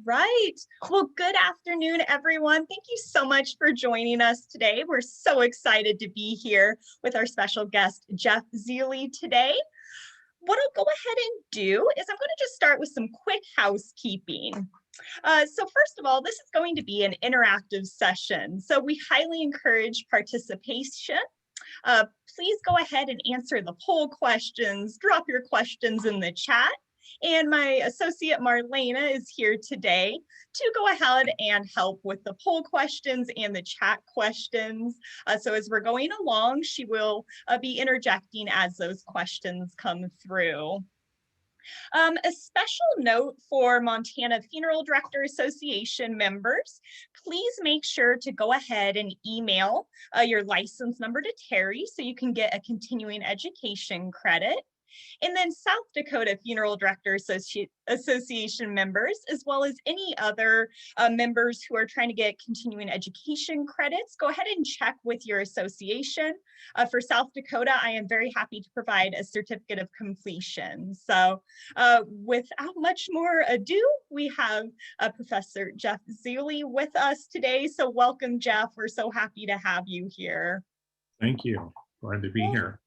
Right. Well, good afternoon, everyone. Thank you so much for joining us today. We're so excited to be here with our special guest, Jeff Zealley, today. What I'll go ahead and do is I'm going to just start with some quick housekeeping. So first of all, this is going to be an interactive session. So we highly encourage participation. Please go ahead and answer the poll questions, drop your questions in the chat. And my associate Marlena is here today to go ahead and help with the poll questions and the chat questions. So as we're going along, she will be interjecting as those questions come through. A special note for Montana Funeral Director Association members, please make sure to go ahead and email your license number to Terry so you can get a continuing education credit. And then South Dakota Funeral Director Association members, as well as any other members who are trying to get continuing education credits, go ahead and check with your association. For South Dakota, I am very happy to provide a certificate of completion. So without much more ado, we have Professor Jeff Zealley with us today. So welcome, Jeff. We're so happy to have you here. Thank you. Glad to be here.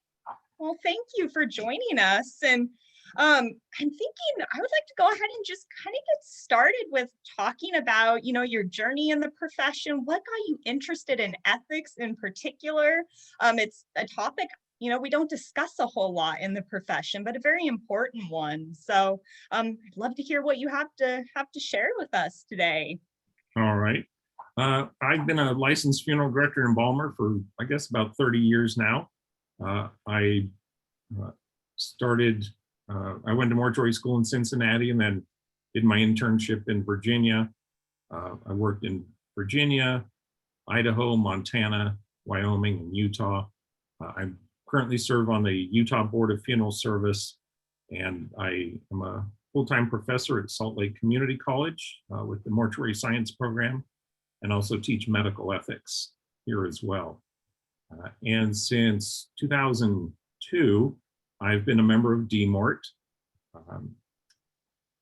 Well, thank you for joining us. And I'm thinking I would like to go ahead and just kind of get started with talking about, your journey in the profession. What got you interested in ethics in particular? It's a topic, we don't discuss a whole lot in the profession, but a very important one. So I'd love to hear what you have to share with us today. All right. I've been a licensed funeral director in Balmer for, I guess, about 30 years now. I went to mortuary school in Cincinnati and then did my internship in Virginia. I worked in Virginia, Idaho, Montana, Wyoming, and Utah. I currently serve on the Utah Board of Funeral Service, and I am a full-time professor at Salt Lake Community College with the Mortuary Science program, and also teach medical ethics here as well. And since 2002, I've been a member of DMORT.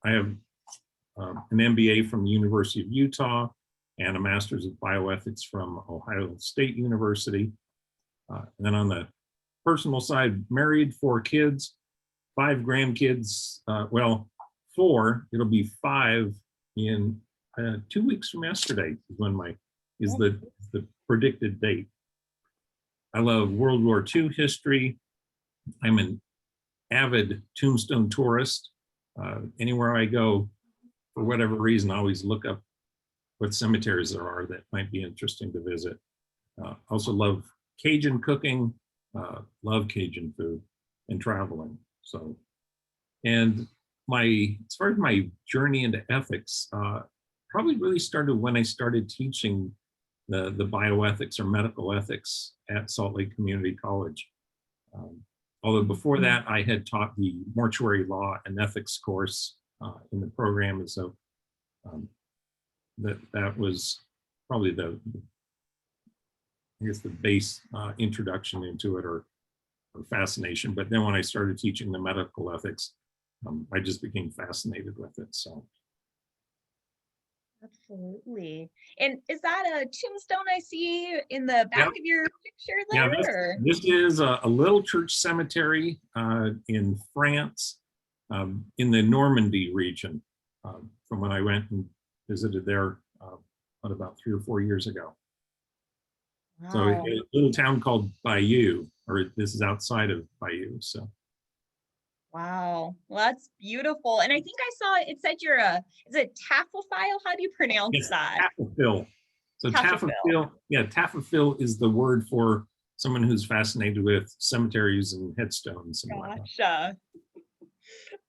I have an MBA from the University of Utah and a Master's of Bioethics from Ohio State University. And then on the personal side, married, 4 kids, 5 grandkids, well, 4, it'll be 5 in 2 weeks from yesterday is when is the predicted date. I love World War II history. I'm an avid tombstone tourist. Anywhere I go, for whatever reason, I always look up what cemeteries there are that might be interesting to visit. Also love Cajun cooking, love Cajun food and traveling. So, and as far as my journey into ethics, probably really started when I started teaching the bioethics or medical ethics at Salt Lake Community College. Although before that, I had taught the mortuary law and ethics course in the program. And so that was probably the base introduction into it or fascination. But then when I started teaching the medical ethics, I just became fascinated with it. So. Absolutely. And is that a tombstone I see in the back of your picture there? Yeah, this is a little church cemetery in France, in the Normandy region, from when I went and visited there about 3 or 4 years ago. Wow. So a little town called Bayeux, or this is outside of Bayeux. So. Wow, well, that's beautiful. And I think I saw it said you're is it taphophile? How do you pronounce that? Taphophile. So taphophile is the word for someone who's fascinated with cemeteries and headstones and whatnot. Gotcha.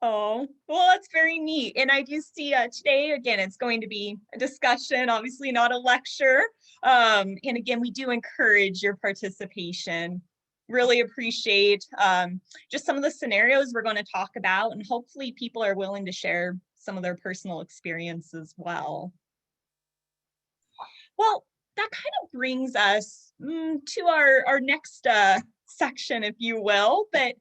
Oh, well, that's very neat. And I do see today, again, it's going to be a discussion, obviously not a lecture. And again, we do encourage your participation. Really appreciate just some of the scenarios we're going to talk about, and hopefully people are willing to share some of their personal experience as well. Well, that kind of brings us to our next section, if you will. But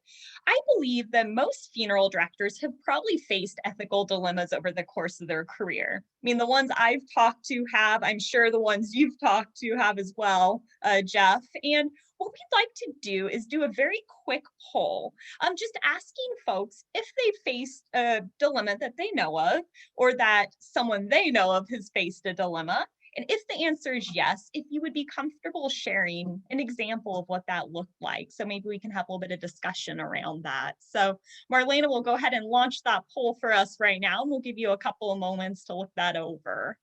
I believe that most funeral directors have probably faced ethical dilemmas over the course of their career. I mean, the ones I've talked to have, I'm sure the ones you've talked to have as well, Jeff. And what we'd like to do is do a very quick poll, just asking folks if they faced a dilemma that they know of, or that someone they know of has faced a dilemma. And if the answer is yes, if you would be comfortable sharing an example of what that looked like. So maybe we can have a little bit of discussion around that. So Marlena will go ahead and launch that poll for us right now, and we'll give you a couple of moments to look that over.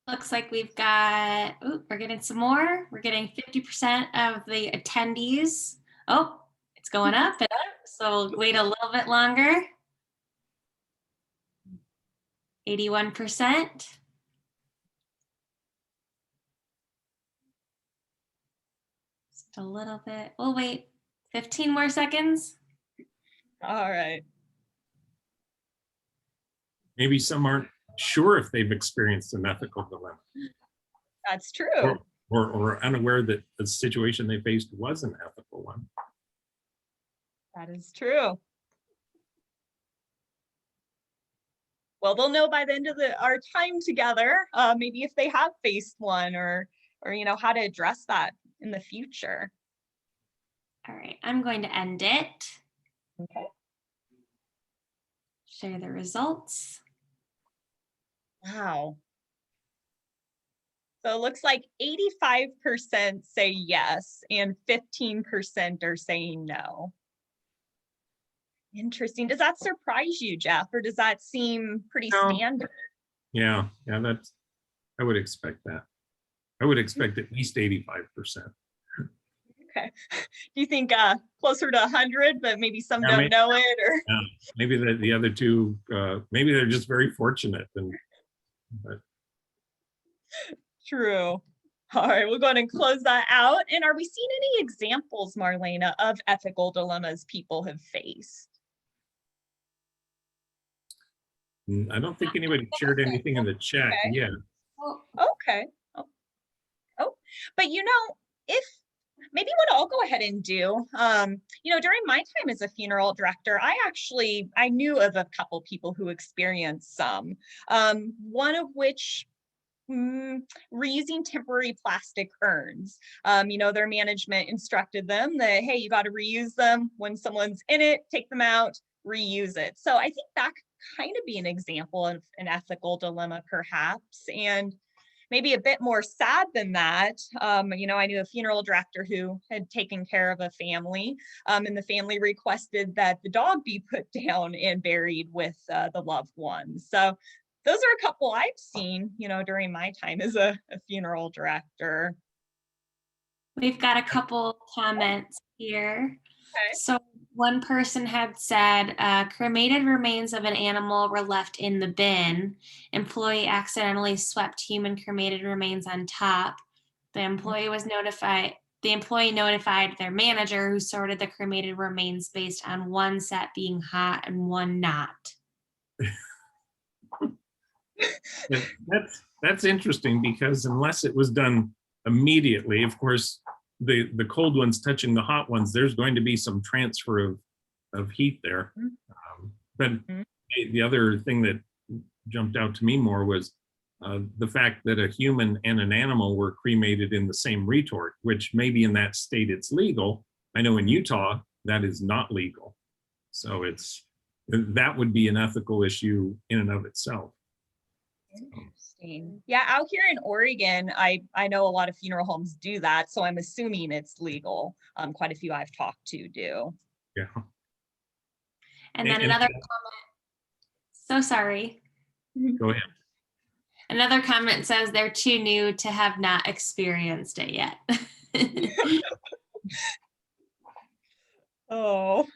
Looks like we've got, we're getting some more. We're getting 50% of the attendees. Oh, it's going up and up. So we'll wait a little bit longer. 81%. Just a little bit. We'll wait 15 more seconds. All right. Maybe some aren't sure if they've experienced an ethical dilemma. That's true. Or unaware that the situation they faced was an ethical one. That is true. Well, they'll know by the end of our time together, maybe if they have faced one, or how to address that in the future. All right, I'm going to end it. Okay. Share the results. Wow. So it looks like 85% say yes and 15% are saying no. Interesting. Does that surprise you, Jeff, or does that seem pretty standard? Yeah, that's, I would expect that. I would expect at least 85%. Okay. Do you think closer to 100, but maybe some don't know it, or? Yeah, maybe the other two, maybe they're just very fortunate. But. True. All right, we'll go ahead and close that out. And are we seeing any examples, Marlena, of ethical dilemmas people have faced? I don't think anybody shared anything in the chat yet. Okay. Oh, but if maybe what I'll go ahead and do, during my time as a funeral director, I knew of a couple people who experienced some, one of which reusing temporary plastic urns. Their management instructed them that, hey, you got to reuse them. When someone's in it, take them out, reuse it. So I think that could kind of be an example of an ethical dilemma, perhaps. And maybe a bit more sad than that. I knew a funeral director who had taken care of a family, and the family requested that the dog be put down and buried with the loved one. So those are a couple I've seen, during my time as a funeral director. We've got a couple comments here. Okay. So one person had said, cremated remains of an animal were left in the bin. Employee accidentally swept human cremated remains on top. The employee notified their manager, who sorted the cremated remains based on one set being hot and one not. That's interesting, because unless it was done immediately, of course, the cold ones touching the hot ones, there's going to be some transfer of heat there. But the other thing that jumped out to me more was the fact that a human and an animal were cremated in the same retort, which maybe in that state it's legal. I know in Utah that is not legal. So that would be an ethical issue in and of itself. Interesting. Yeah, out here in Oregon, I know a lot of funeral homes do that, so I'm assuming it's legal. Quite a few I've talked to do. Yeah. And then another comment. So sorry. Go ahead. Another comment says they're too new to have not experienced it yet. Oh.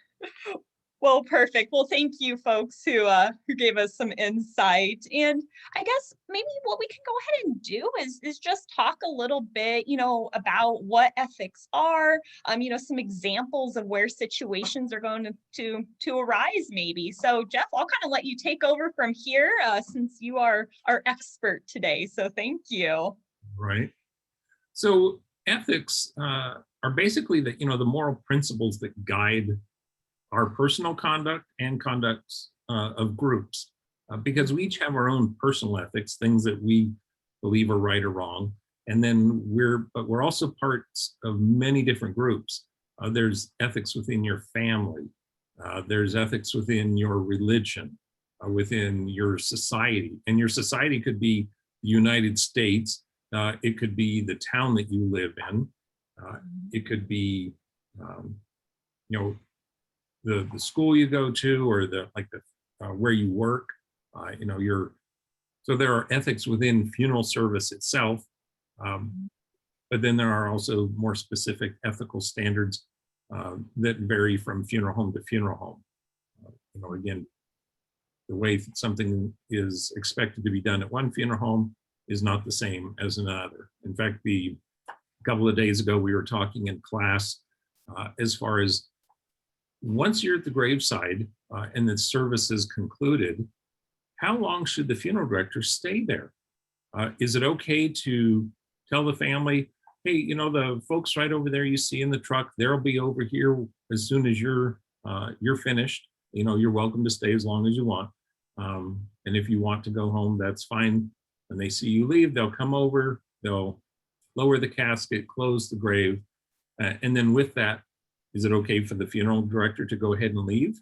Well, perfect. Well, thank you folks who gave us some insight. And I guess maybe what we can go ahead and do is just talk a little bit, about what ethics are, some examples of where situations are going to arise maybe. So Jeff, I'll kind of let you take over from here since you are our expert today. So thank you. Right. So ethics are basically the moral principles that guide our personal conduct and conducts of groups, because we each have our own personal ethics, things that we believe are right or wrong. And then we're also parts of many different groups. There's ethics within your family. There's ethics within your religion, within your society. And your society could be the United States. It could be the town that you live in. It could be, the school you go to, or where you work. So there are ethics within funeral service itself, but then there are also more specific ethical standards that vary from funeral home to funeral home. Again, the way something is expected to be done at one funeral home is not the same as another. In fact, a couple of days ago, we were talking in class as far as once you're at the graveside and the service is concluded, how long should the funeral director stay there? Is it okay to tell the family, hey, the folks right over there you see in the truck, they'll be over here as soon as you're finished. You're welcome to stay as long as you want. And if you want to go home, that's fine. When they see you leave, they'll come over, they'll lower the casket, close the grave. And then with that, is it okay for the funeral director to go ahead and leave?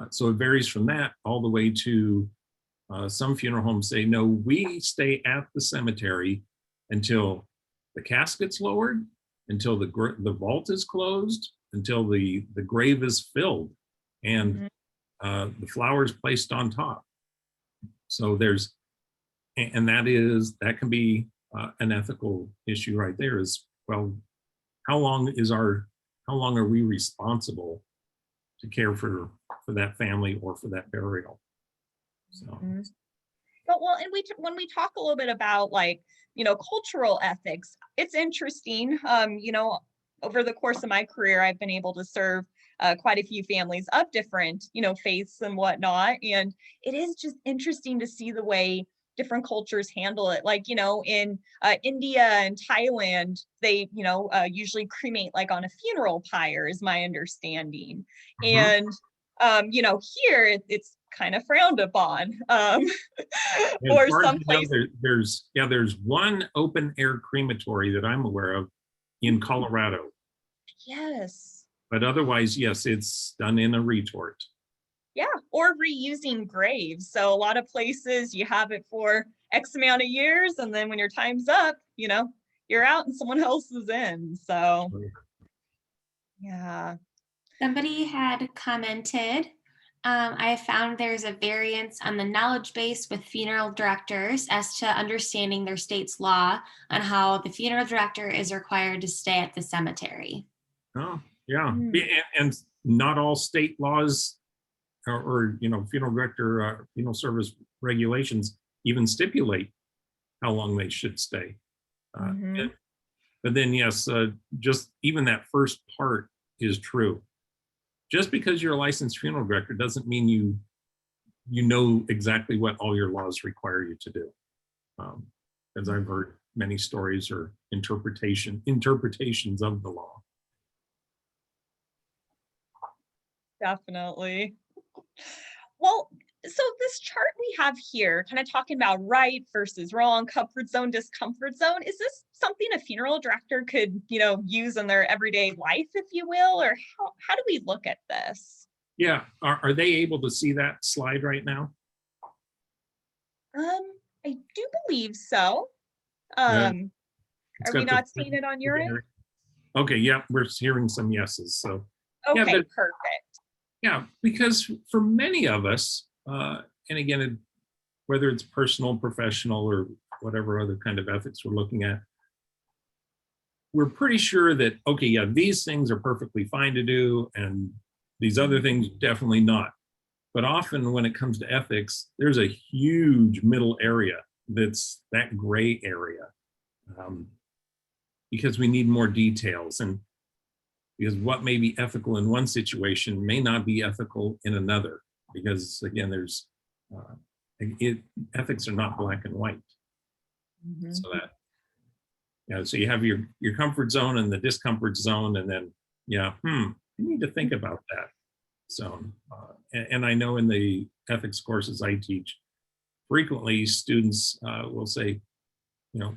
So it varies from that all the way to some funeral homes say, no, we stay at the cemetery until the casket's lowered, until the vault is closed, until the grave is filled and the flowers placed on top. So that can be an ethical issue right there is, well, how long are we responsible to care for that family or for that burial? So. But and when we talk a little bit about cultural ethics, it's interesting. Over the course of my career, I've been able to serve quite a few families of different, faiths and whatnot. And it is just interesting to see the way different cultures handle it. In India and Thailand, they, usually cremate on a funeral pyre is my understanding. And, here it's kind of frowned upon. Or some places. There's one open air crematory that I'm aware of in Colorado. Yes. But otherwise, yes, it's done in a retort. Yeah, or reusing graves. So a lot of places you have it for X amount of years, and then when your time's up, you're out and someone else is in. So yeah. Somebody had commented, I have found there's a variance on the knowledge base with funeral directors as to understanding their state's law on how the funeral director is required to stay at the cemetery. Oh, yeah. And not all state laws or funeral director, funeral service regulations even stipulate how long they should stay. But then, yes, just even that first part is true. Just because you're a licensed funeral director doesn't mean you know exactly what all your laws require you to do. As I've heard many stories or interpretations of the law. Definitely. Well, so this chart we have here, kind of talking about right versus wrong, comfort zone, discomfort zone. Is this something a funeral director could, use in their everyday life, if you will, or how do we look at this? Yeah, are they able to see that slide right now? I do believe so. Are we not seeing it on your end? Okay, yeah, we're hearing some yeses. So okay, yeah, perfect. Yeah, because for many of us, and again, whether it's personal, professional, or whatever other kind of ethics we're looking at, we're pretty sure that, okay, yeah, these things are perfectly fine to do, and These other things, definitely not. But often when it comes to ethics, there's a huge middle area that's that gray area, because we need more details, and because what may be ethical in one situation may not be ethical in another, because again, there's ethics are not black and white. Mhm. So that, so you have your comfort zone and the discomfort zone, and then you need to think about that. So, and I know in the ethics courses I teach, frequently students will say,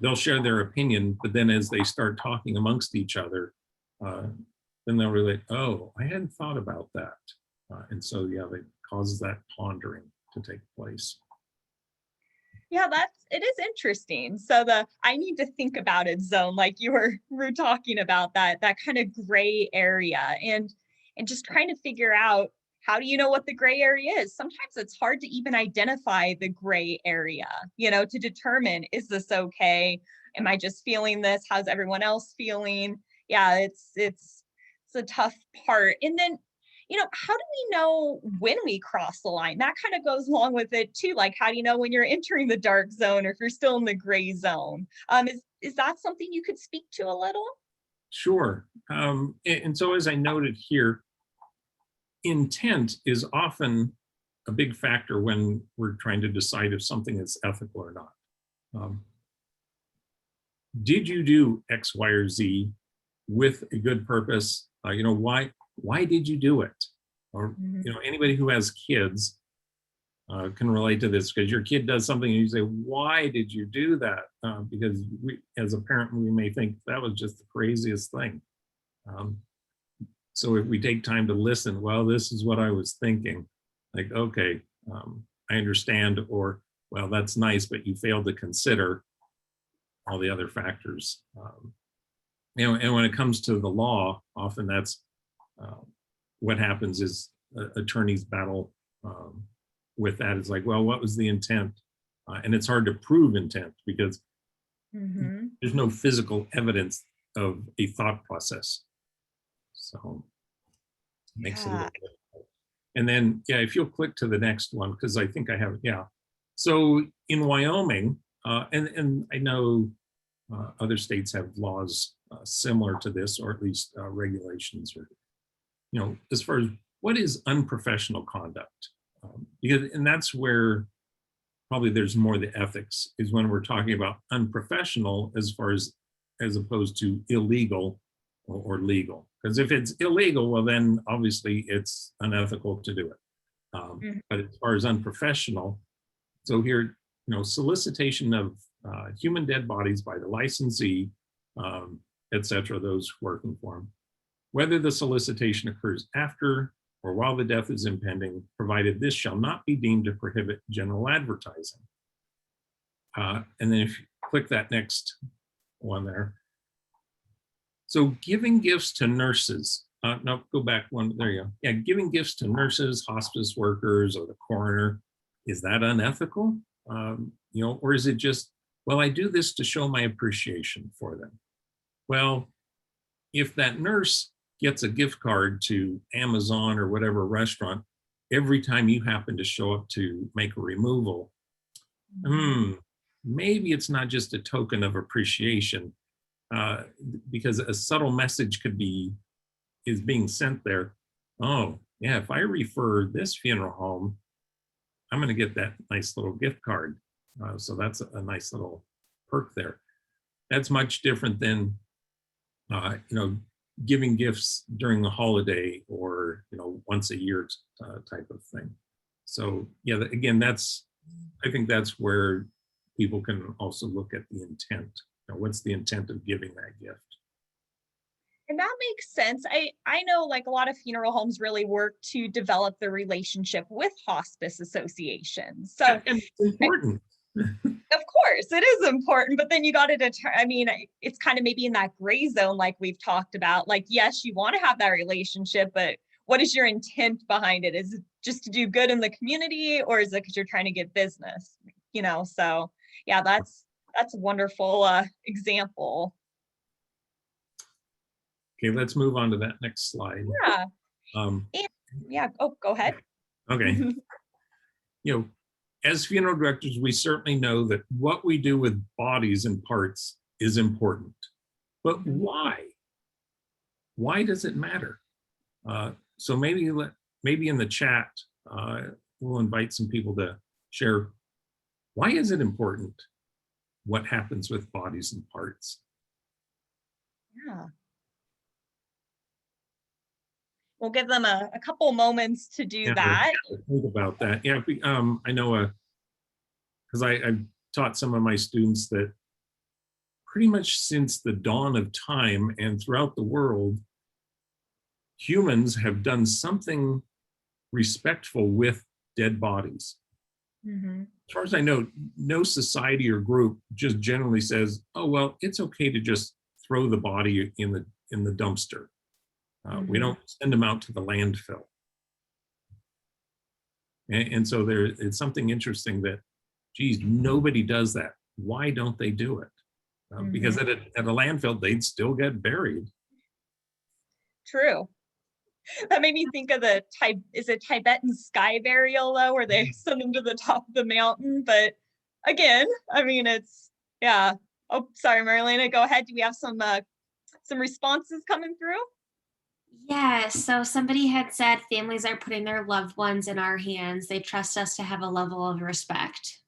they'll share their opinion, but then as they start talking amongst each other, then they'll relate, oh, I hadn't thought about that. And so, that causes that pondering to take place. Yeah, it is interesting. So I need to think about it zone, like you were talking about, that kind of gray area, and just trying to figure out, how do you know what the gray area is? Sometimes it's hard to even identify the gray area, to determine, is this okay? Am I just feeling this? How's everyone else feeling? Yeah, it's a tough part. And then, how do we know when we cross the line? That kind of goes along with it too. Like, how do you know when you're entering the dark zone, or if you're still in the gray zone? Is that something you could speak to a little? Sure. And so as I noted here, intent is often a big factor when we're trying to decide if something is ethical or not. Did you do X, Y, or Z with a good purpose? Why did you do it? Or anybody who has kids can relate to this, because your kid does something and you say, why did you do that? Because as a parent, we may think that was just the craziest thing. So if we take time to listen, well, this is what I was thinking. Like, okay, I understand, or, well, that's nice, but you failed to consider all the other factors. And when it comes to the law, often that's what happens is attorneys battle with that. It's like, well, what was the intent? And it's hard to prove intent, because there's no physical evidence of a thought process. So it makes it a little difficult. And then, if you'll click to the next one, because I think I have, So in Wyoming, and I know other states have laws similar to this, or at least regulations, or, as far as what is unprofessional conduct, and that's where probably there's more the ethics, is when we're talking about unprofessional as opposed to illegal or legal. Because if it's illegal, well, then obviously it's unethical to do it. But as far as unprofessional, so here, solicitation of human dead bodies by the licensee, etc., those working for them, whether the solicitation occurs after or while the death is impending, provided this shall not be deemed to prohibit general advertising. And then if you click that next one there. So giving gifts to nurses, no, go back one, there you go. Yeah, giving gifts to nurses, hospice workers, or the coroner, is that unethical? Or is it just, well, I do this to show my appreciation for them? Well, if that nurse gets a gift card to Amazon or whatever restaurant every time you happen to show up to make a removal, maybe it's not just a token of appreciation, because a subtle message is being sent there. Oh, yeah, if I refer this funeral home, I'm going to get that nice little gift card. So that's a nice little perk there. That's much different than, giving gifts during the holiday, or, once a year type of thing. So again, I think that's where people can also look at the intent. What's the intent of giving that gift? And that makes sense. I know, like, a lot of funeral homes really work to develop the relationship with hospice associations. So and it's important. Of course, it is important, but then you got to it's kind of maybe in that gray zone, like we've talked about. Like, yes, you want to have that relationship, but what is your intent behind it? Is it just to do good in the community, or is it because you're trying to get business? So yeah, that's a wonderful example. Okay, let's move on to that next slide. Yeah. Yeah. Oh, go ahead. Okay. You know, as funeral directors, we certainly know that what we do with bodies and parts is important. But why? Why does it matter? So maybe in the chat, we'll invite some people to share, why is it important what happens with bodies and parts? Yeah. We'll give them a couple moments to do Yeah, that. think about that. Yeah, I know because I've taught some of my students that pretty much since the dawn of time and throughout the world, humans have done something respectful with dead bodies. Mhm. As far as I know, no society or group just generally says, "Oh well, it's okay to just throw the body in the dumpster." We Mhm. don't send them out to the landfill. And so it's something interesting that, geez, nobody does that. Why don't they do it? Because Mhm. at a landfill, they'd still get buried. True. That made me think of the is it Tibetan sky burial though, where they send them to the top of the mountain. But again, I mean, it's yeah. Oh, sorry, Marilena, go ahead. Do we have some responses coming through? Yeah, so somebody had said families are putting their loved ones in our hands. They trust us to have a level of respect.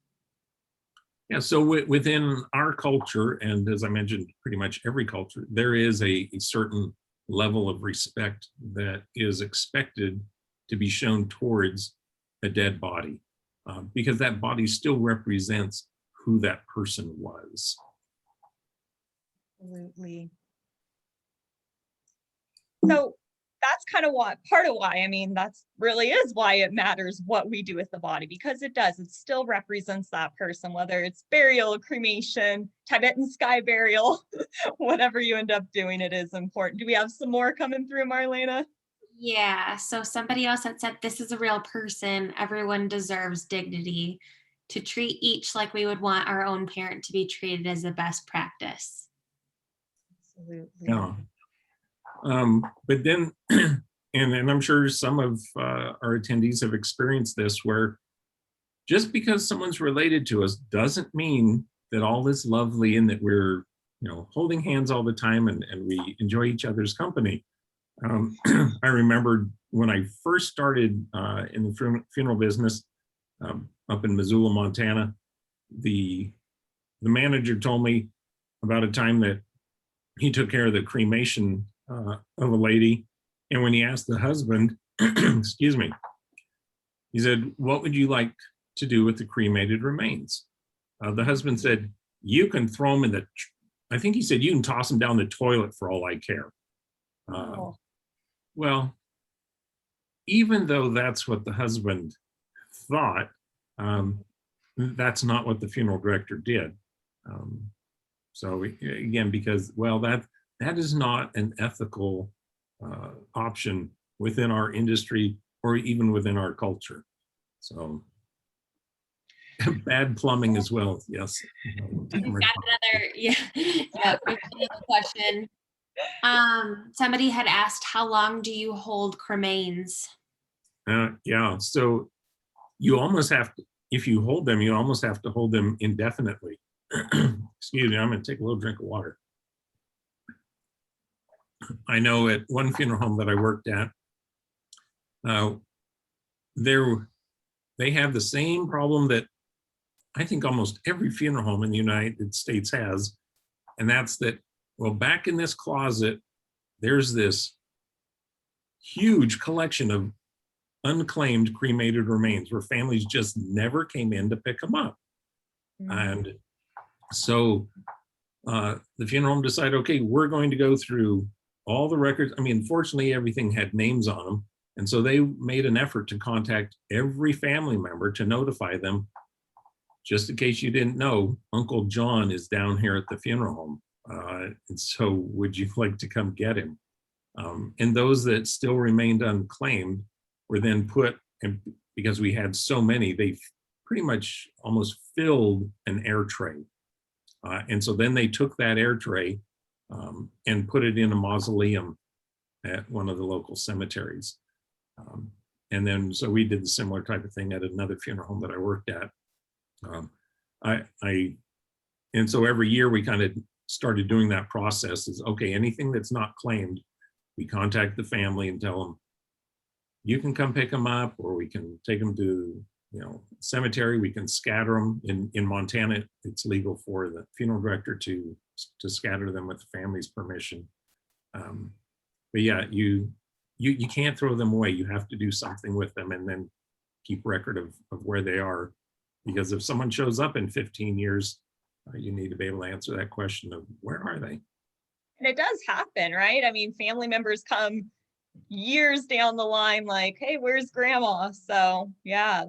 Yeah, so within our culture, and as I mentioned, pretty much every culture, there is a certain level of respect that is expected to be shown towards a dead body, because that body still represents who that person was. Absolutely. So that's kind of part of why, I mean, that's really is why it matters what we do with the body, because it still represents that person, whether it's burial, cremation, Tibetan sky burial, whatever you end up doing, it is important. Do we have some more coming through, Marlena? Yeah, so somebody else had said this is a real person. Everyone deserves dignity. To treat each like we would want our own parent to be treated as the best practice. Absolutely. Yeah. But then, and I'm sure some of our attendees have experienced this, where just because someone's related to us doesn't mean that all is lovely and that we're, holding hands all the time and we enjoy each other's company. I remember when I first started in the funeral business up in Missoula, Montana, the manager told me about a time that he took care of the cremation of a lady. And when he asked the husband, excuse me, he said, "What would you like to do with the cremated remains?" The husband said, "You can throw them in I think he said, "You can toss them down the toilet for all I care." Oh, Well, even though that's what the husband thought, that's not what the funeral director did. Um, so again, because, well, that is not an ethical option within our industry or even within our culture. So bad plumbing as well. Yes. We've got another, yeah, yeah, we've got another question. Somebody had asked, how long do you hold cremains? Yeah. So you almost have to, if you hold them, you almost have to hold them indefinitely. Excuse me, I'm going to take a little drink of water. I know at one funeral home that I worked at, they have the same problem that I think almost every funeral home in the United States has, and that's that, well, back in this closet, there's this huge collection of unclaimed cremated remains where families just never came in to pick them up. And so the funeral home decided, okay, we're going to go through all the records. I mean, fortunately, everything had names on them. And so they made an effort to contact every family member to notify them, just in case you didn't know, Uncle John is down here at the funeral home. And so would you like to come get him? And those that still remained unclaimed were then put, and because we had so many, they pretty much almost filled an air tray. And so then they took that air tray and put it in a mausoleum at one of the local cemeteries. And then, so we did the similar type of thing at another funeral home that I worked at. And so every year we kind of started doing that process is, okay, anything that's not claimed, we contact the family and tell them, you can come pick them up, or we can take them to, cemetery. We can scatter them. In Montana, it's legal for the funeral director to scatter them with the family's permission. But yeah, you can't throw them away. You have to do something with them and then keep record of where they are. Because if someone shows up in 15 years, you need to be able to answer that question of where are they? And it does happen, right? I mean, family members come years down the line like, hey, where's grandma? So yeah,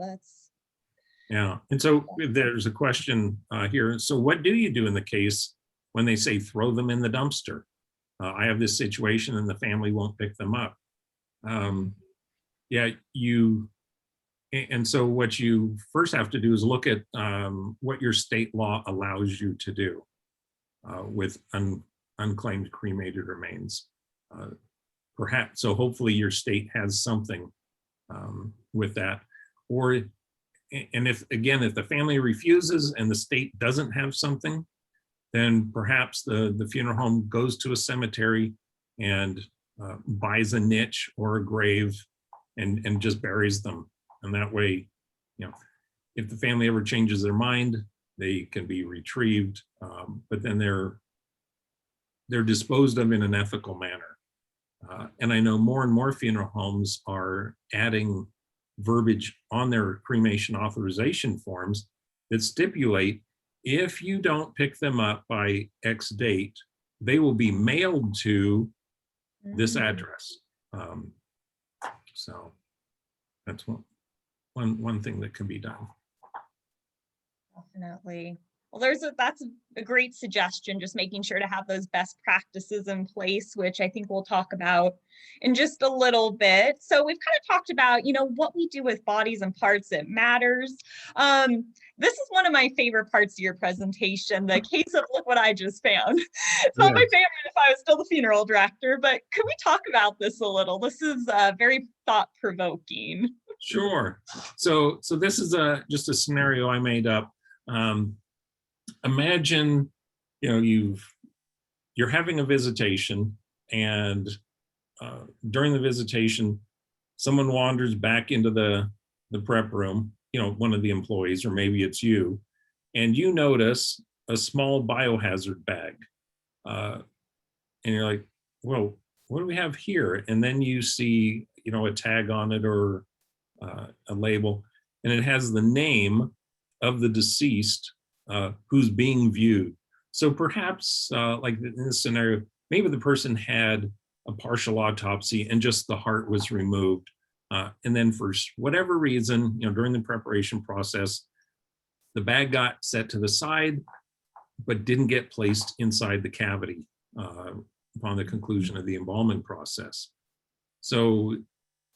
Yeah. And so there's a question here. So what do you do in the case when they say throw them in the dumpster? I have this situation and the family won't pick them up. And so what you first have to do is look at what your state law allows you to do with unclaimed cremated remains. Perhaps, so hopefully your state has something with that. And if the family refuses and the state doesn't have something, then perhaps the funeral home goes to a cemetery and buys a niche or a grave and just buries them. And that way, if the family ever changes their mind, they can be retrieved, but then they're disposed of in an ethical manner. And I know more and more funeral homes are adding verbiage on their cremation authorization forms that stipulate if you don't pick them up by X date, they will be mailed to this address. So that's one thing that can be done. Definitely. Well, that's a great suggestion, just making sure to have those best practices in place, which I think we'll talk about in just a little bit. So we've kind of talked about, what we do with bodies and parts that matters. This is one of my favorite parts of your presentation, the case of look what I just found. It's not my favorite if I was still the funeral director, but could we talk about this a little? This is very thought-provoking. Sure. So this is just a scenario I made up. Imagine, you're having a visitation, and during the visitation, someone wanders back into the prep room, one of the employees, or maybe it's you, and you notice a small biohazard bag. And you're like, well, what do we have here? And then you see, a tag on it or a label, and it has the name of the deceased who's being viewed. So perhaps like in this scenario, maybe the person had a partial autopsy and just the heart was removed. And then for whatever reason, during the preparation process, the bag got set to the side, but didn't get placed inside the cavity upon the conclusion of the embalming process. So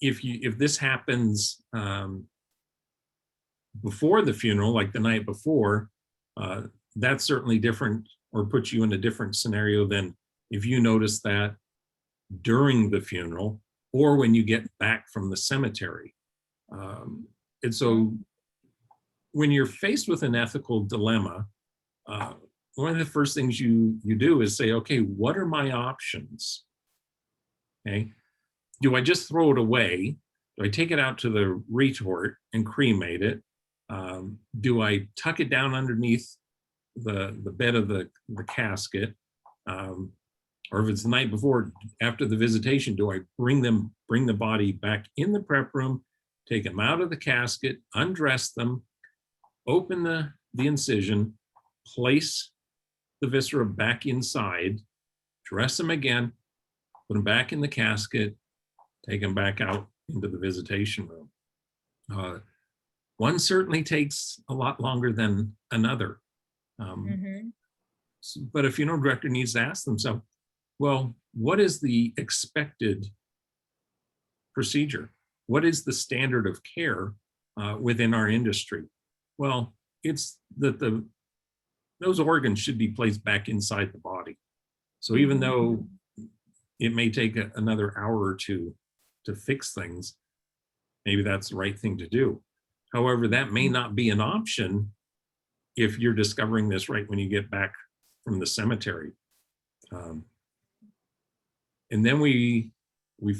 if this happens before the funeral, like the night before, that's certainly different, or puts you in a different scenario than if you notice that during the funeral or when you get back from the cemetery. And so when you're faced with an ethical dilemma, one of the first things you do is say, okay, what are my options? Okay, do I just throw it away? Do I take it out to the retort and cremate it? Do I tuck it down underneath the bed of the casket? Or if it's the night before, after the visitation, do I bring the body back in the prep room, take them out of the casket, undress them, open the incision, place the viscera back inside, dress them again, put them back in the casket, take them back out into the visitation room? One certainly takes a lot longer than another. But a funeral director needs to ask themselves, well, what is the expected procedure? What is the standard of care within our industry? Well, it's that those organs should be placed back inside the body. So even though it may take another hour or two to fix things, maybe that's the right thing to do. However, that may not be an option if you're discovering this right when you get back from the cemetery. And then we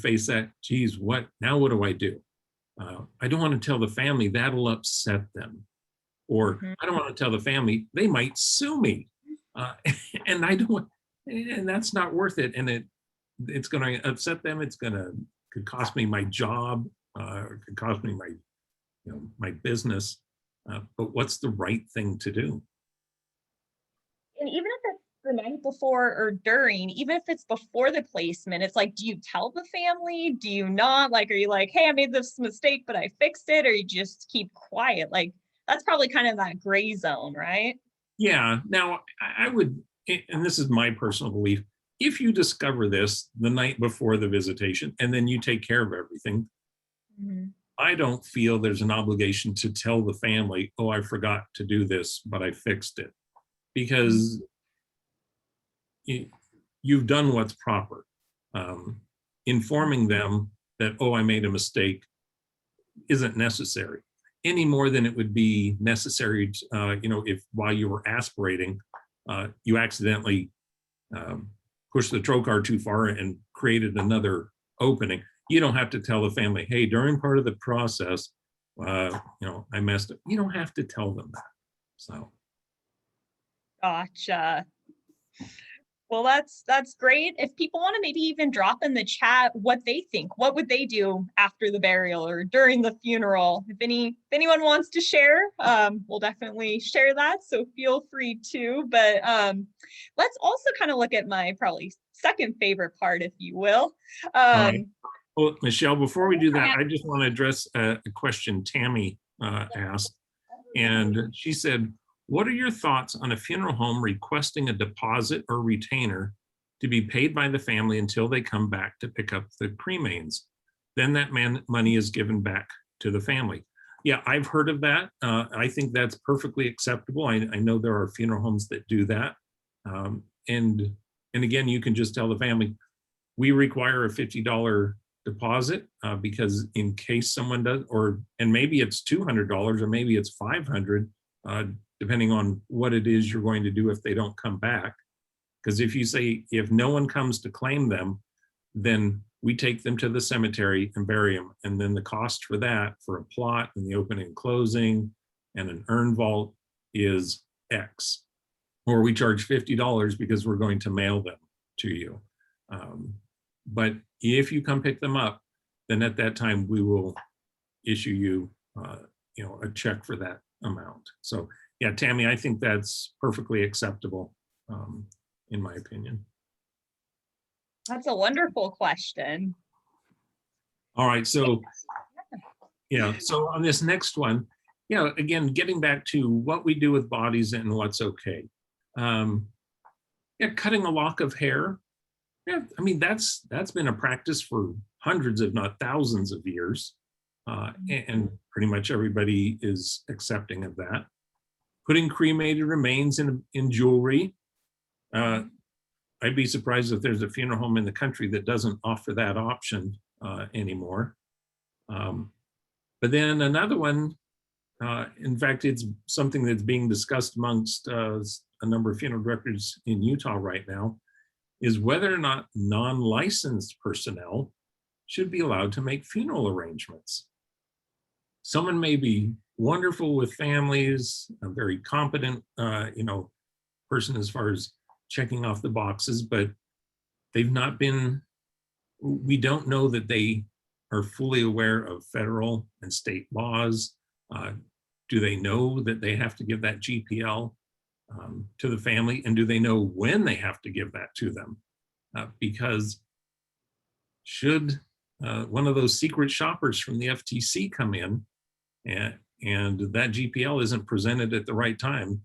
face that, geez, what do I do? I don't want to tell the family, that'll upset them. Or I don't want to tell the family, they might sue me. And I don't, and that's not worth it. And it's going to upset them. Could cost me my job, it could cost me my business. But what's the right thing to do? And even if it's the night before or during, even if it's before the placement, it's like, do you tell the family? Do you not? Like, are you like, hey, I made this mistake, but I fixed it? Or you just keep quiet? Like, that's probably kind of that gray zone, right? Yeah. Now, I would, and this is my personal belief, if you discover this the night before the visitation and then you take care of everything, I don't feel there's an obligation to tell the family, oh, I forgot to do this, but I fixed it. Because you've done what's proper. Informing them that, oh, I made a mistake isn't necessary any more than it would be necessary, if while you were aspirating, you accidentally pushed the trocar too far and created another opening. You don't have to tell the family, hey, during part of the process, I messed up. You don't have to tell them that. So. Gotcha. Well, that's great. If people want to maybe even drop in the chat what they think, what would they do after the burial or during the funeral? If anyone wants to share, we'll definitely share that. So feel free to. But let's also kind of look at my probably second favorite part, if you will. All right. Well, Michelle, before we do that, I just want to address a question Tammy asked. And she said, what are your thoughts on a funeral home requesting a deposit or retainer to be paid by the family until they come back to pick up the cremains? Then that money is given back to the family. Yeah, I've heard of that. I think that's perfectly acceptable. I know there are funeral homes that do that. And again, you can just tell the family, we require a $50 deposit because in case someone does, and maybe it's $200 or maybe it's $500, depending on what it is you're going to do if they don't come back. Because if you say, if no one comes to claim them, then we take them to the cemetery and bury them. And then the cost for that, for a plot and the opening and closing and an urn vault is X. Or we charge $50 because we're going to mail them to you. But if you come pick them up, then at that time we will issue you, a check for that amount. So yeah, Tammy, I think that's perfectly acceptable, in my opinion. That's a wonderful question. All right, so yeah, so on this next one, again, getting back to what we do with bodies and what's okay. Cutting a lock of hair. Yeah, I mean, that's been a practice for hundreds, if not thousands of years. And pretty much everybody is accepting of that. Putting cremated remains in jewelry. I'd be surprised if there's a funeral home in the country that doesn't offer that option anymore. But then another one, in fact, it's something that's being discussed amongst a number of funeral directors in Utah right now, is whether or not non-licensed personnel should be allowed to make funeral arrangements. Someone may be wonderful with families, a very competent, person as far as checking off the boxes, but they've not been, we don't know that they are fully aware of federal and state laws. Do they know that they have to give that GPL to the family? And do they know when they have to give that to them? Because should one of those secret shoppers from the FTC come in and that GPL isn't presented at the right time,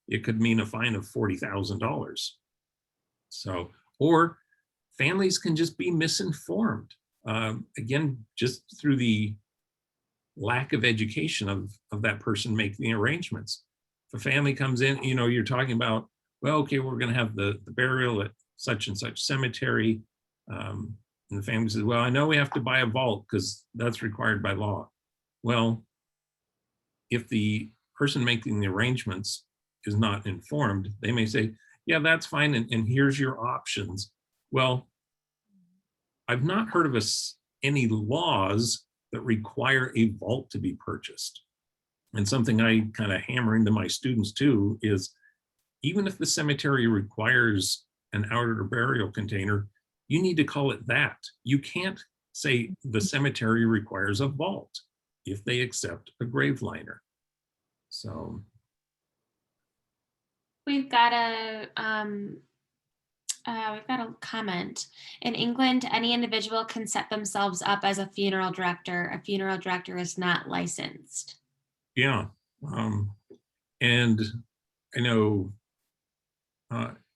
it could mean a fine of $40,000. So, or families can just be misinformed. Again, just through the lack of education of that person making the arrangements. If a family comes in, you're talking about, well, okay, we're going to have the burial at such and such cemetery. And the family says, well, I know we have to buy a vault because that's required by law. Well, if the person making the arrangements is not informed, they may say, yeah, that's fine, and here's your options. Well, I've not heard of any laws that require a vault to be purchased. And something I kind of hammer into my students too is, even if the cemetery requires an outer burial container, you need to call it that. You can't say the cemetery requires a vault if they accept a grave liner. So We've got a comment. In England, any individual can set themselves up as a funeral director. A funeral director is not licensed. yeah, and I know,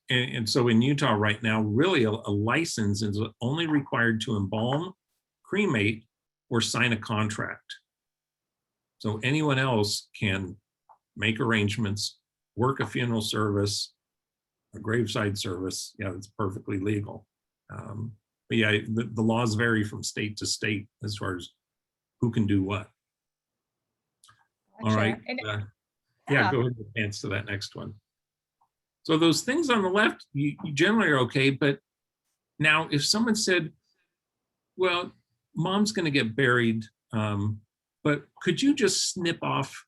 and so in Utah right now, really a license is only required to embalm, cremate, or sign a contract. So anyone else can make arrangements, work a funeral service, a graveside service. Yeah, it's perfectly legal. But yeah, the laws vary from state to state as far as who can do what. All Gotcha. right. And Yeah, yeah. go ahead and advance to that next one. So those things on the left, you generally are okay. But now if someone said, well, mom's going to get buried, but could you just snip off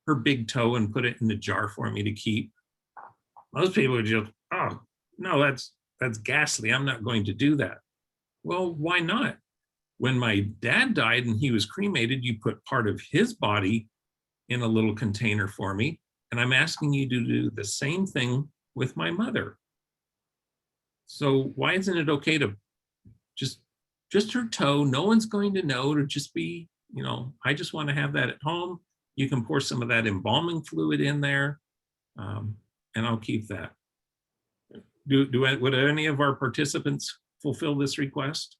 her big toe and put it in the jar for me to keep? Most people would just, oh, no, that's ghastly. I'm not going to do that. Well, why not? When my dad died and he was cremated, you put part of his body in a little container for me. And I'm asking you to do the same thing with my mother. So why isn't it okay to just her toe? No one's going to know, to just be, I just want to have that at home. You can pour some of that embalming fluid in there, and I'll keep that. Would any of our participants fulfill this request?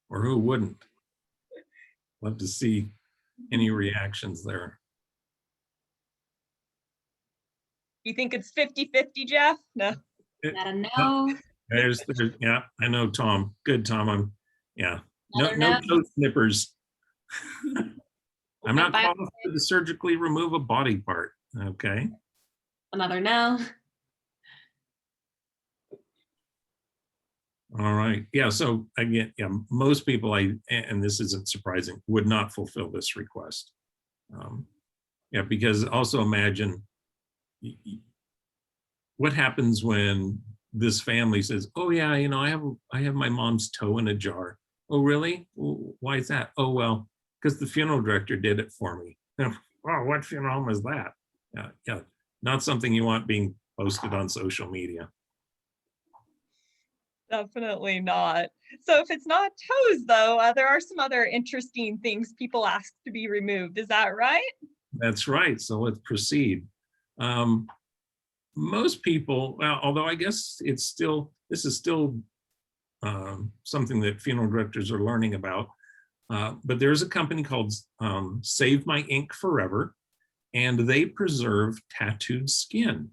Or who wouldn't? Love to see any reactions there. You think it's 50-50, Jeff? No. Got a no. There's, yeah, I know, Tom. Good, Tom. No No. toe snippers. I'm not Bye. qualified to surgically remove a body part. Okay. Another no. All right. Yeah. So again, most people, and this isn't surprising, would not fulfill this request. Because also imagine what happens when this family says, "Oh yeah, I have my mom's toe in a jar." Oh really? Why is that? Oh well, because the funeral director did it for me. Oh, what funeral home is that? Yeah, not something you want being posted on social media. Definitely not. So if it's not toes, though, there are some other interesting things people ask to be removed. Is that right? That's right. So let's proceed. Most people, well, although I guess this is still something that funeral directors are learning about. But there's a company called Save My Ink Forever, and they preserve tattooed skin.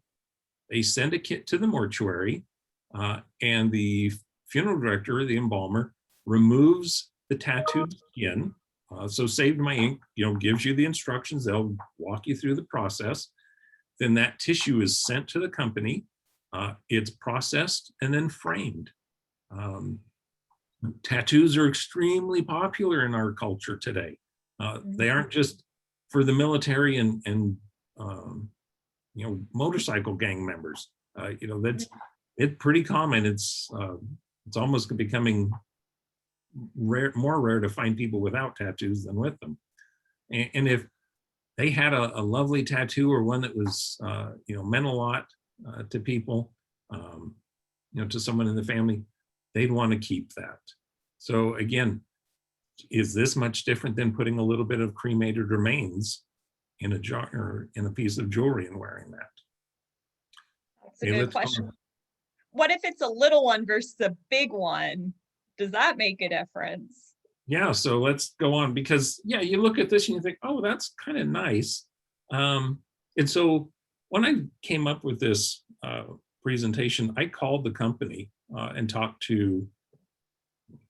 They send a kit to the mortuary, and the funeral director, the embalmer, removes the tattooed skin. So Save My Ink, gives you the instructions. They'll walk you through the process. Then that tissue is sent to the company. It's processed and then framed. Tattoos are extremely popular in our culture today. They aren't just for the military and motorcycle gang members. It's pretty common. It's almost becoming more rare to find people without tattoos than with them. And if they had a lovely tattoo or one that was meant a lot to people, to someone in the family, they'd want to keep that. So again, is this much different than putting a little bit of cremated remains in a jar or in a piece of jewelry and wearing that? That's a good question. What if it's a little one versus a big one? Does that make a difference? Yeah, so let's go on, because you look at this and you think, oh, that's kind of nice. And so when I came up with this presentation, I called the company and talked to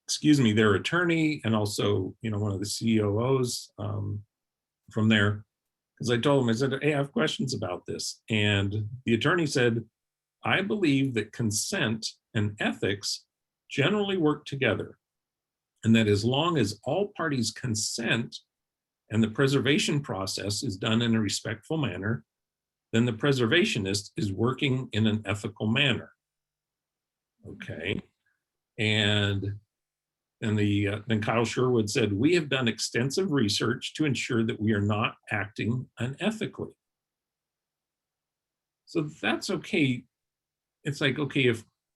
excuse me, their attorney and also, one of the COOs from there. Because I told him, I said, hey, I have questions about this. And the attorney said, I believe that consent and ethics generally work together. And that as long as all parties consent and the preservation process is done in a respectful manner, then the preservationist is working in an ethical manner. Okay. And then Kyle Sherwood said, we have done extensive research to ensure that we are not acting unethically. So that's okay. It's like, okay,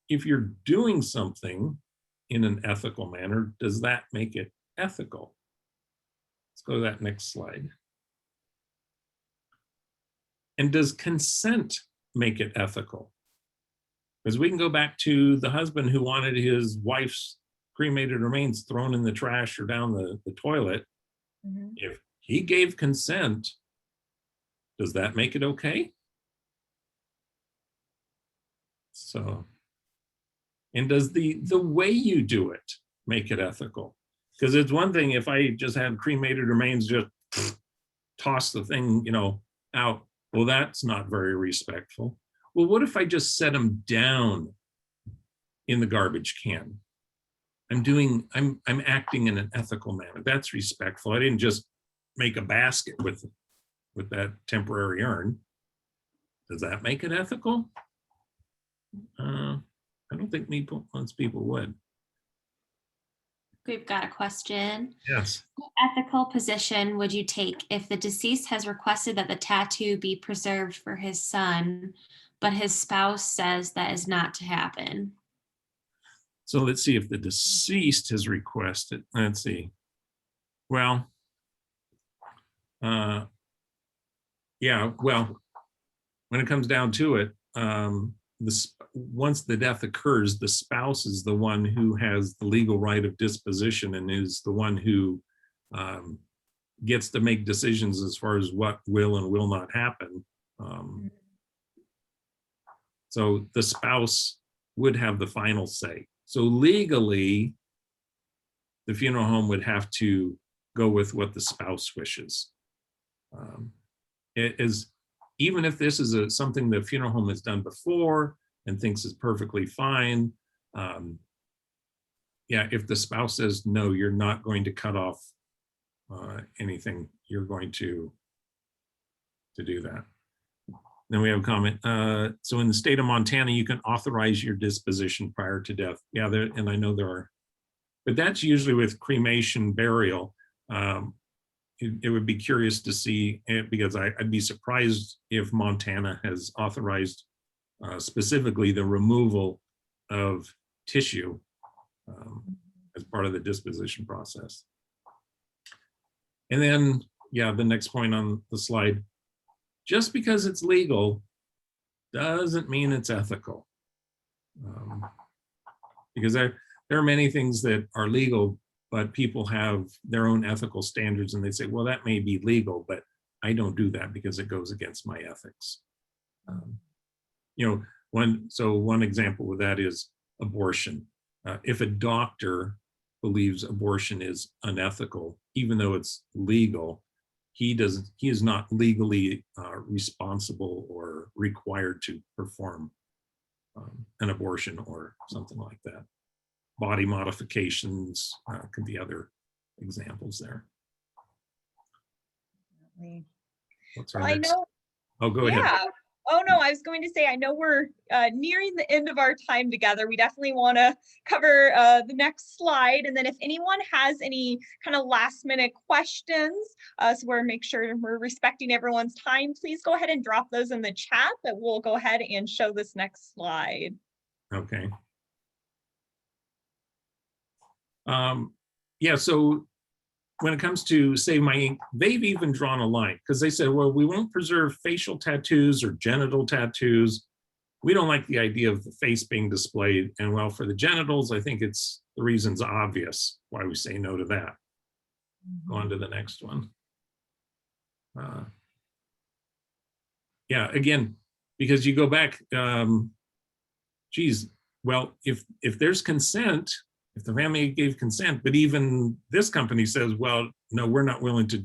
if you're doing something in an ethical manner, does that make it ethical? Let's go to that next slide. And does consent make it ethical? Because we can go back to the husband who wanted his wife's cremated remains thrown in the trash or down the toilet. Mm-hmm. If he gave consent, does that make it okay? So, and does the way you do it make it ethical? Because it's one thing if I just had cremated remains, just toss the thing, out. Well, that's not very respectful. Well, what if I just set them down in the garbage can? I'm acting in an ethical manner. That's respectful. I didn't just make a basket with that temporary urn. Does that make it ethical? I don't think most people would. We've got a question. Yes. What ethical position would you take if the deceased has requested that the tattoo be preserved for his son, but his spouse says that is not to happen? So let's see if the deceased has requested. Let's see. Well, yeah, well, when it comes down to it, once the death occurs, the spouse is the one who has the legal right of disposition and is the one who gets to make decisions as far as what will and will not happen. So the spouse would have the final say. So legally, the funeral home would have to go with what the spouse wishes. It is, even if this is something the funeral home has done before and thinks is perfectly fine, yeah, if the spouse says, no, you're not going to cut off anything, you're going to do that. Then we have a comment. So in the state of Montana, you can authorize your disposition prior to death. Yeah, and I know there are, but that's usually with cremation, burial. It would be curious to see, because I'd be surprised if Montana has authorized specifically the removal of tissue as part of the disposition process. And then, yeah, the next point on the slide, just because it's legal doesn't mean it's ethical. Because there are many things that are legal, but people have their own ethical standards and they say, well, that may be legal, but I don't do that because it goes against my ethics. One example with that is abortion. If a doctor believes abortion is unethical, even though it's legal, he is not legally responsible or required to perform an abortion or something like that. Body modifications could be other examples there. What's our next? Oh, go ahead. Oh, no, I was going to say, I know we're nearing the end of our time together. We definitely want to cover the next slide. And then if anyone has any kind of last minute questions, so we're make sure we're respecting everyone's time, please go ahead and drop those in the chat, but we'll go ahead and show this next slide. Okay. Yeah, so when it comes to Save My Ink, they've even drawn a line because they said, well, we won't preserve facial tattoos or genital tattoos. We don't like the idea of the face being displayed. And well, for the genitals, I think it's the reason's obvious why we say no to that. Go on to the next one. Yeah, again, because you go back, geez, well, if there's consent, if the family gave consent, but even this company says, well, no, we're not willing to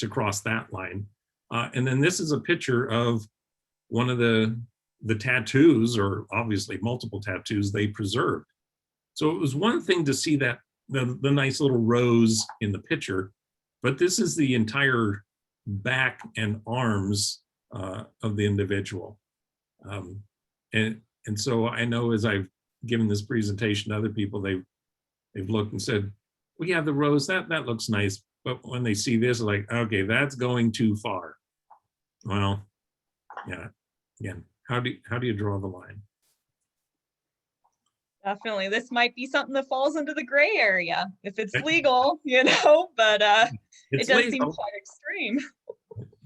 cross that line. And then this is a picture of one of the tattoos, or obviously multiple tattoos, they preserved. So it was one thing to see that the nice little rose in the picture, but this is the entire back and arms of the individual. And so I know, as I've given this presentation to other people, they've looked and said, well, yeah, the rose, that looks nice. But when they see this, like, okay, that's going too far. Well, yeah, again, how do you draw the line? Definitely. This might be something that falls into the gray area if it's Okay. legal, but it It's does seem legal, quite extreme.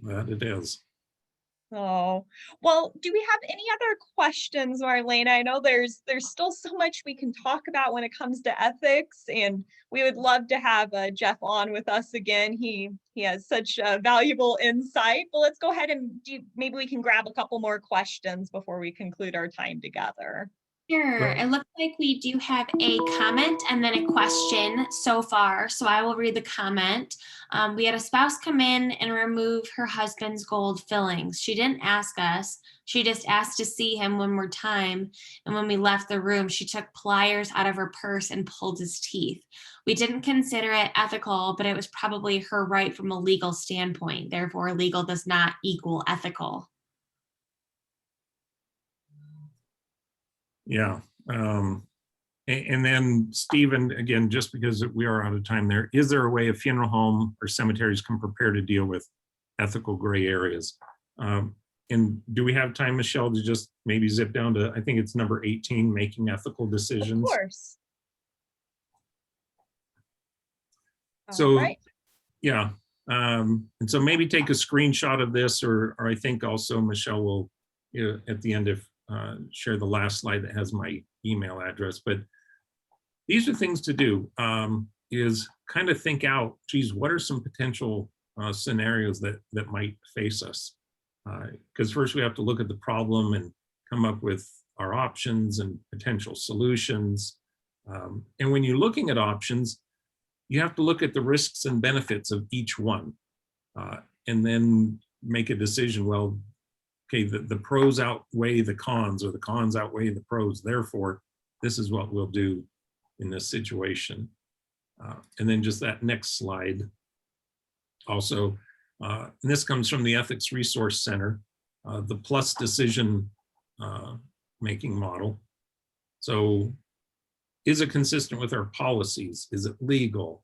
but it is. Oh, well, do we have any other questions, Marlena? I know there's still so much we can talk about when it comes to ethics, and we would love to have Jeff on with us again. He has such valuable insight. But let's go ahead and maybe we can grab a couple more questions before we conclude our time together. Sure. Well- It looks like we do have a comment and then a question so far. So I will read the comment. We had a spouse come in and remove her husband's gold fillings. She didn't ask us. She just asked to see him one more time. And when we left the room, she took pliers out of her purse and pulled his teeth. We didn't consider it ethical, but it was probably her right from a legal standpoint. Therefore, legal does not equal ethical. Yeah. And then Stephen, again, just because we are out of time there, is there a way a funeral home or cemeteries can prepare to deal with ethical gray areas? And do we have time, Michelle, to just maybe zip down to, I think it's number 18, making ethical decisions? Of course. So, All right. yeah. And so maybe take a screenshot of this, or I think also Michelle will, at the end, if share the last slide that has my email address. But these are things to do, is kind of think out, geez, what are some potential scenarios that might face us? Because first we have to look at the problem and come up with our options and potential solutions. And when you're looking at options, you have to look at the risks and benefits of each one, and then make a decision. Well, okay, the pros outweigh the cons, or the cons outweigh the pros. Therefore, this is what we'll do in this situation. And then just that next slide. Also, and this comes from the Ethics Resource Center, the PLUS decision making model. So is it consistent with our policies? Is it legal?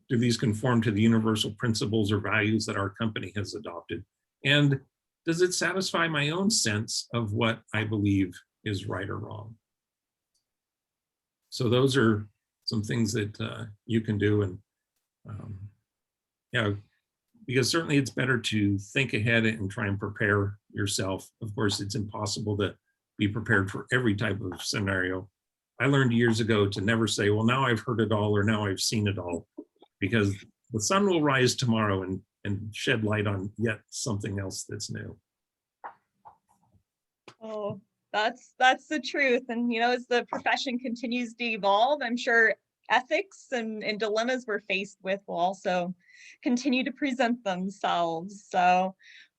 Do these conform to the universal principles or values that our company has adopted? And does it satisfy my own sense of what I believe is right or wrong? So those are some things that you can do. And yeah, because certainly it's better to think ahead and try and prepare yourself. Of course, it's impossible to be prepared for every type of scenario. I learned years ago to never say, well, now I've heard it all, or now I've seen it all, because the sun will rise tomorrow and shed light on yet something else that's new. Oh, that's the truth. And as the profession continues to evolve, I'm sure ethics and dilemmas we're faced with will also continue to present themselves. So,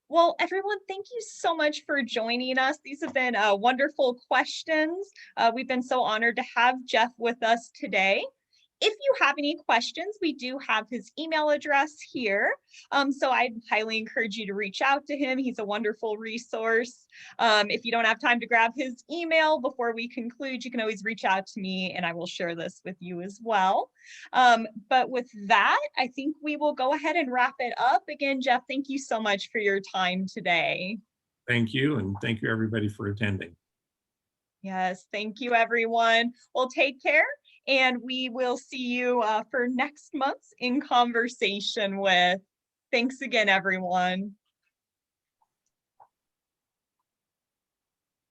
well, everyone, thank you so much for joining us. These have been wonderful questions. We've been so honored to have Jeff with us today. If you have any questions, we do have his email address here. So I'd highly encourage you to reach out to him. He's a wonderful resource. If you don't have time to grab his email before we conclude, you can always reach out to me and I will share this with you as well. But with that, I think we will go ahead and wrap it up. Again, Jeff, thank you so much for your time today. Thank you. And thank you, everybody, for attending. Yes, thank you, everyone. Well, take care. And we will see you for next month's In Conversation With. Thanks again, everyone.